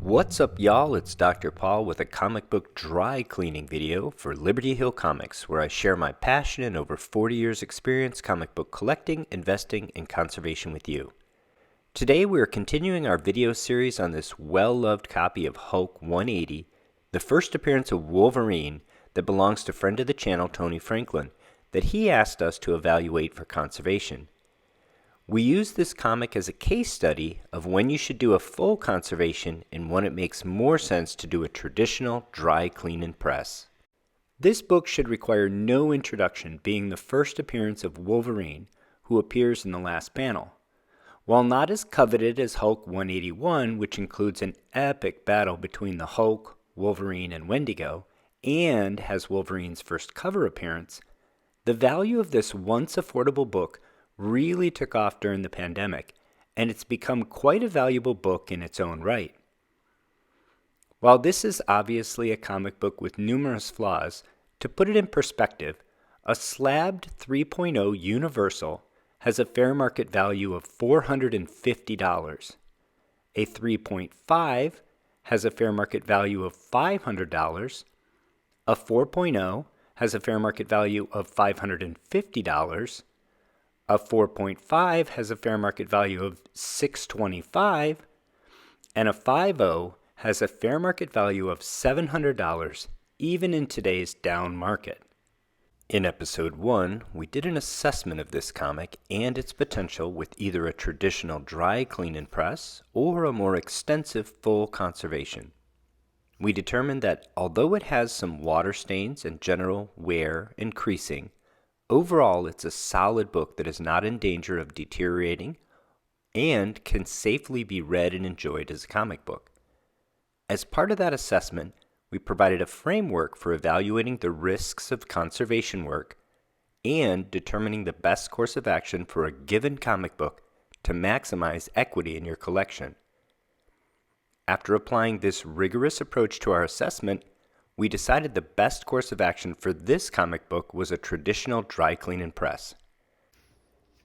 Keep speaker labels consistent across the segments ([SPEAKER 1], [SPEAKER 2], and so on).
[SPEAKER 1] What's up, y'all? It's Dr. Paul with a comic book dry cleaning video for Liberty Hill Comics, where I share my passion and over 40 years experience comic book collecting, investing, and conservation with you. Today we are continuing our video series on this well-loved copy of Hulk 180, the first appearance of Wolverine that belongs to friend of the channel Tony Franklin, that he asked us to evaluate for conservation. We use this comic as a case study of when you should do a full conservation and when it makes more sense to do a traditional dry clean and press. This book should require no introduction, being the first appearance of Wolverine, who appears in the last panel. While not as coveted as Hulk 181, which includes an epic battle between the Hulk, Wolverine, and Wendigo, and has Wolverine's first cover appearance, the value of this once affordable book really took off during the pandemic, and it's become quite a valuable book in its own right. While this is obviously a comic book with numerous flaws, to put it in perspective, a slabbed 3.0 Universal has a fair market value of $450. A 3.5 has a fair market value of $500. A 4.0 has a fair market value of $550. A 4.5 has a fair market value of $625, and a 5.0 has a fair market value of $700, even in today's down market. In episode 1, we did an assessment of this comic and its potential with either a traditional dry clean and press or a more extensive full conservation. We determined that although it has some water stains and general wear and creasing, overall, it's a solid book that is not in danger of deteriorating and can safely be read and enjoyed as a comic book. As part of that assessment, we provided a framework for evaluating the risks of conservation work and determining the best course of action for a given comic book to maximize equity in your collection. After applying this rigorous approach to our assessment, we decided the best course of action for this comic book was a traditional dry clean and press.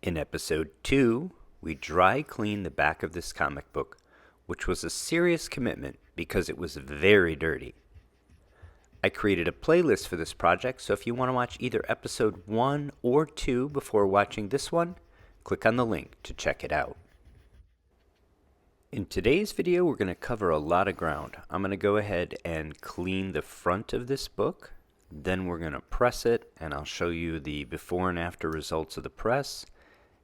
[SPEAKER 1] In episode 2, we dry cleaned the back of this comic book, which was a serious commitment because it was very dirty. I created a playlist for this project, so if you want to watch either episode 1 or 2 before watching this one, click on the link to check it out. In today's video, we're going to cover a lot of ground. I'm going to go ahead and clean the front of this book. Then we're going to press it, and I'll show you the before and after results of the press.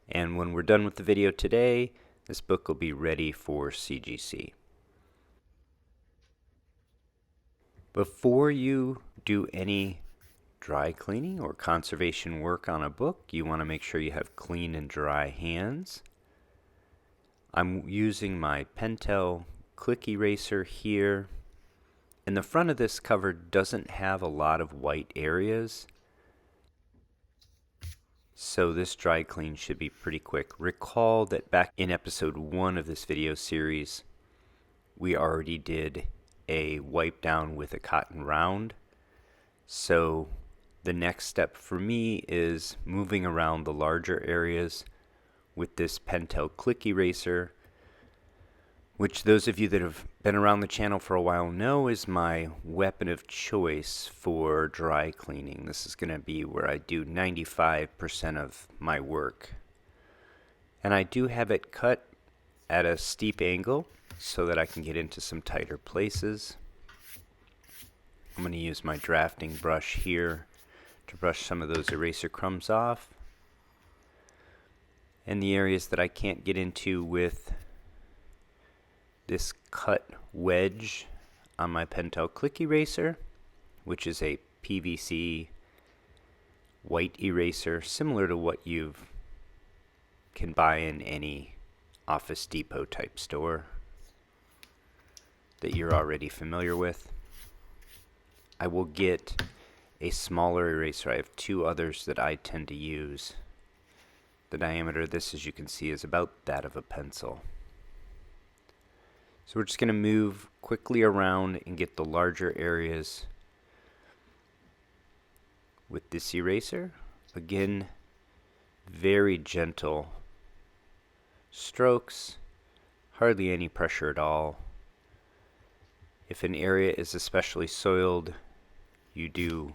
[SPEAKER 1] And when we're done with the video today, this book will be ready for CGC. Before you do any dry cleaning or conservation work on a book, you want to make sure you have clean and dry hands. I'm using my Pentel Click Eraser here, and the front of this cover doesn't have a lot of white areas, so this dry clean should be pretty quick. Recall that back in episode 1 of this video series, we already did a wipe down with a cotton round, so the next step for me is moving around the larger areas with this Pentel Click Eraser, which those of you that have been around the channel for a while know is my weapon of choice for dry cleaning. This is going to be where I do 95% of my work. And I do have it cut at a steep angle so that I can get into some tighter places. I'm going to use my drafting brush here to brush some of those eraser crumbs off. And the areas that I can't get into with this cut wedge on my Pentel Click Eraser, which is a PVC white eraser similar to what you can buy in any Office Depot type store that you're already familiar with. I will get a smaller eraser. I have 2 others that I tend to use. The diameter of this, as you can see, is about that of a pencil. So we're just going to move quickly around and get the larger areas with this eraser. Again, very gentle strokes, hardly any pressure at all. If an area is especially soiled, you do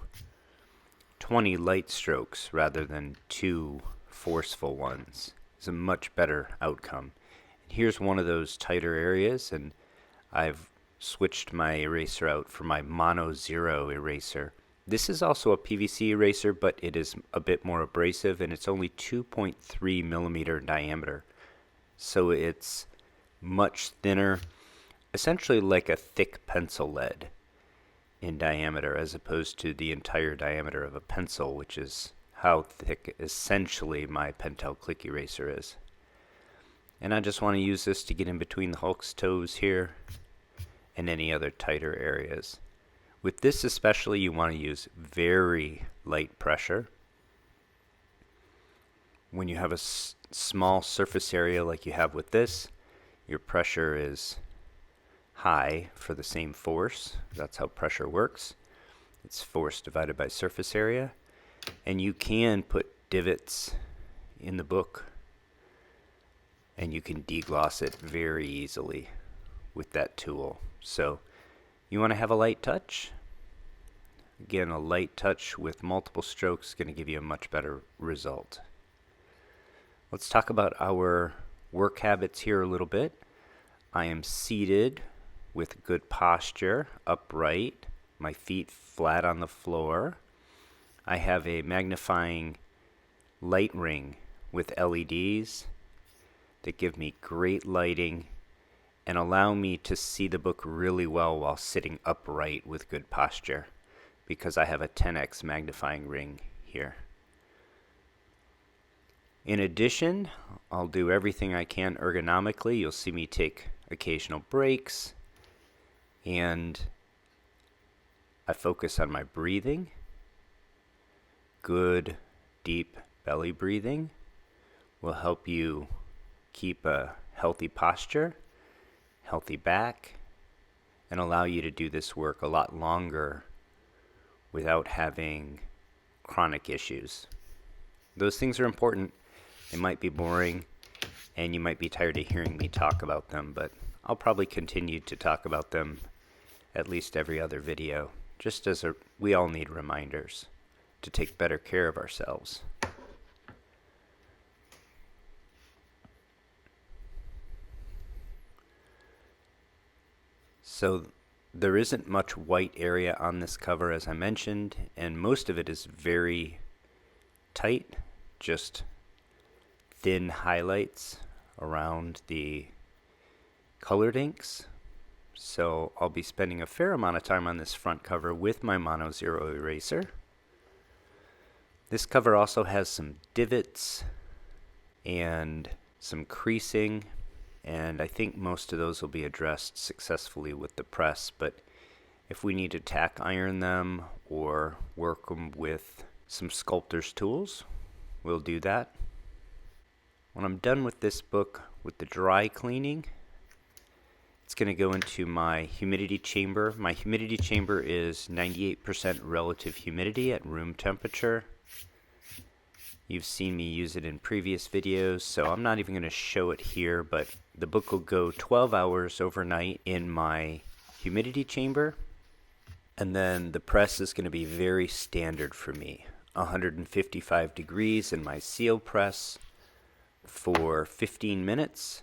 [SPEAKER 1] 20 light strokes rather than 2 forceful ones. It's a much better outcome. Here's one of those tighter areas, and I've switched my eraser out for my Mono Zero eraser. This is also a PVC eraser, but it is a bit more abrasive, and it's only 2.3 millimeter diameter. So it's much thinner, essentially like a thick pencil lead in diameter, as opposed to the entire diameter of a pencil, which is how thick essentially my Pentel Click Eraser is. And I just want to use this to get in between the Hulk's toes here and any other tighter areas. With this especially, you want to use very light pressure. When you have a small surface area like you have with this, your pressure is high for the same force. That's how pressure works. It's force divided by surface area. And you can put divots in the book, and you can degloss it very easily with that tool. So you want to have a light touch. Again, a light touch with multiple strokes is going to give you a much better result. Let's talk about our work habits here a little bit. I am seated with good posture, upright, my feet flat on the floor. I have a magnifying light ring with LEDs that give me great lighting and allow me to see the book really well while sitting upright with good posture, because I have a 10x magnifying ring here. In addition, I'll do everything I can ergonomically. You'll see me take occasional breaks, and I focus on my breathing. Good, deep belly breathing will help you keep a healthy posture, healthy back, and allow you to do this work a lot longer without having chronic issues. Those things are important. They might be boring, and you might be tired of hearing me talk about them, but I'll probably continue to talk about them at least every other video, just as we all need reminders to take better care of ourselves. So there isn't much white area on this cover, as I mentioned, and most of it is very tight, just thin highlights around the colored inks. So I'll be spending a fair amount of time on this front cover with my Mono Zero eraser. This cover also has some divots and some creasing, and I think most of those will be addressed successfully with the press, but if we need to tack iron them or work them with some sculptor's tools, we'll do that. When I'm done with this book with the dry cleaning, it's going to go into my humidity chamber. My humidity chamber is 98% relative humidity at room temperature. You've seen me use it in previous videos, so I'm not even going to show it here, but the book will go 12 hours overnight in my humidity chamber, and then the press is going to be very standard for me. 155 degrees in my seal press for 15 minutes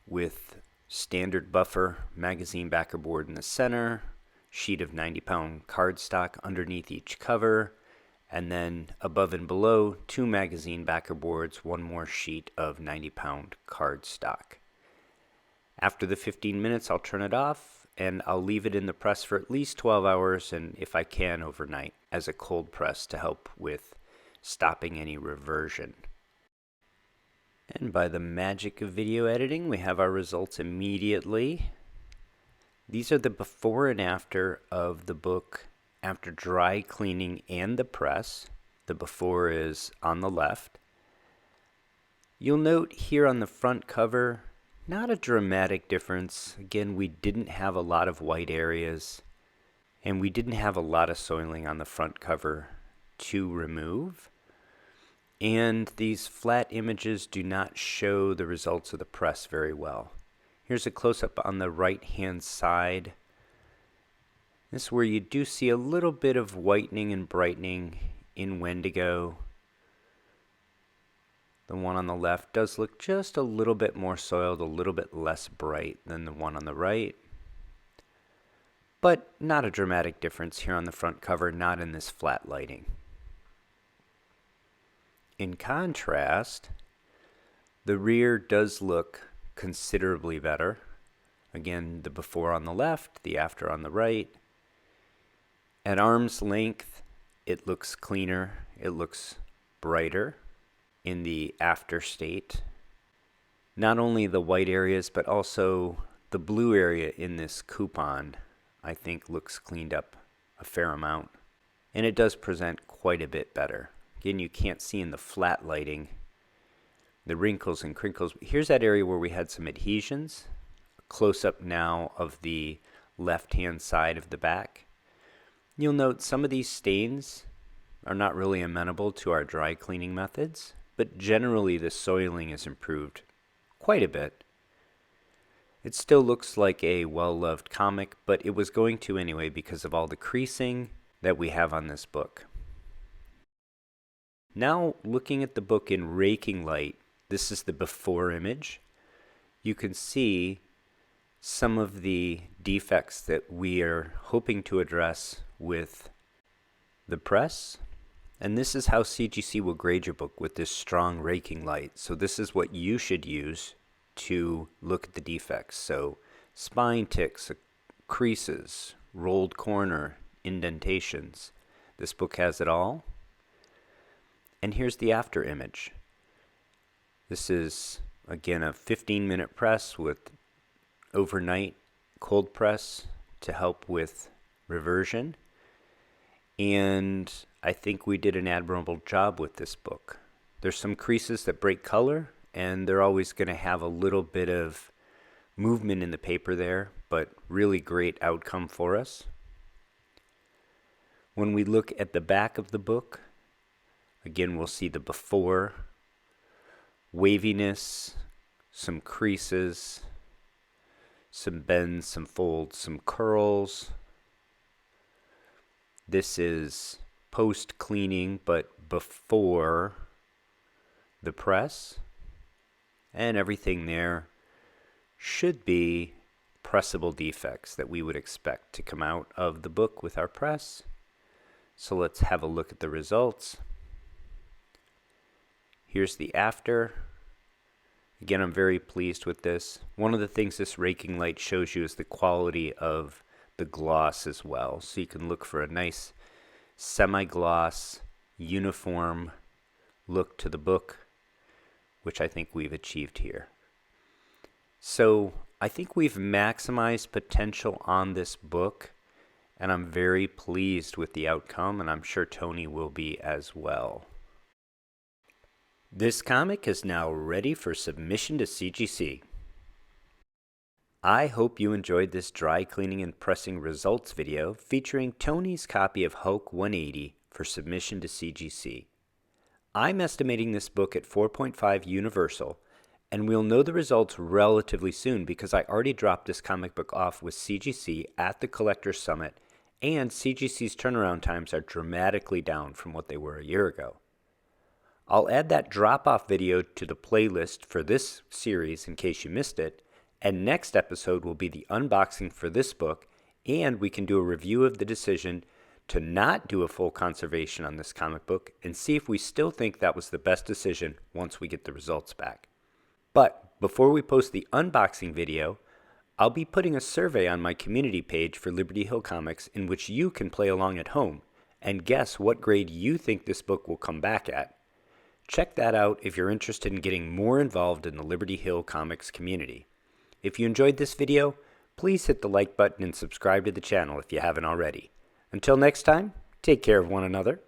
[SPEAKER 1] with standard buffer magazine backer board in the center, sheet of 90-pound cardstock underneath each cover, and then above and below 2 magazine backer boards, 1 more sheet of 90-pound cardstock. After the 15 minutes, I'll turn it off and I'll leave it in the press for at least 12 hours, and if I can, overnight as a cold press to help with stopping any reversion. And by the magic of video editing, we have our results immediately. These are the before and after of the book after dry cleaning and the press. The before is on the left. You'll note here on the front cover, not a dramatic difference. Again, we didn't have a lot of white areas, and we didn't have a lot of soiling on the front cover to remove. And these flat images do not show the results of the press very well. Here's a close-up on the right-hand side This is where you do see a little bit of whitening and brightening in Wendigo. The one on the left does look just a little bit more soiled, a little bit less bright than the one on the right. But not a dramatic difference here on the front cover, not in this flat lighting. In contrast, the rear does look considerably better. Again, the before on the left, the after on the right. At arm's length, it looks cleaner, it looks brighter in the after state. Not only the white areas, but also the blue area in this coupon, I think looks cleaned up a fair amount. And it does present quite a bit better. Again, you can't see in the flat lighting the wrinkles and crinkles. Here's that area where we had some adhesions. Close up now of the left-hand side of the back. You'll note some of these stains are not really amenable to our dry cleaning methods, but generally the soiling is improved quite a bit. It still looks like a well-loved comic, but it was going to anyway because of all the creasing that we have on this book. Now looking at the book in raking light, this is the before image. You can see some of the defects that we are hoping to address with the press. And this is how CGC will grade your book, with this strong raking light. So this is what you should use to look at the defects. So spine ticks, creases, rolled corner, indentations. This book has it all. And here's the after image. This is, again, a 15-minute press with overnight cold press to help with reversion. And I think we did an admirable job with this book. There's some creases that break color, and they're always going to have a little bit of movement in the paper there, but really great outcome for us. When we look at the back of the book, again, we'll see the before, waviness, some creases, some bends, some folds, some curls. This is post-cleaning, but before the press. And everything there should be pressable defects that we would expect to come out of the book with our press. So let's have a look at the results. Here's the after. Again, I'm very pleased with this. One of the things this raking light shows you is the quality of the gloss as well. So you can look for a nice semi-gloss, uniform look to the book, which I think we've achieved here. So I think we've maximized potential on this book, and I'm very pleased with the outcome, and I'm sure Tony will be as well. This comic is now ready for submission to CGC. I hope you enjoyed this dry cleaning and pressing results video featuring Tony's copy of Hulk 180 for submission to CGC. I'm estimating this book at 4.5 Universal, and we'll know the results relatively soon because I already dropped this comic book off with CGC at the Collectors Summit, and CGC's turnaround times are dramatically down from what they were a year ago. I'll add that drop-off video to the playlist for this series in case you missed it, and next episode will be the unboxing for this book, and we can do a review of the decision to not do a full conservation on this comic book and see if we still think that was the best decision once we get the results back. But before we post the unboxing video, I'll be putting a survey on my community page for Liberty Hill Comics in which you can play along at home and guess what grade you think this book will come back at. Check that out if you're interested in getting more involved in the Liberty Hill Comics community. If you enjoyed this video, please hit the like button and subscribe to the channel if you haven't already. Until next time, take care of one another.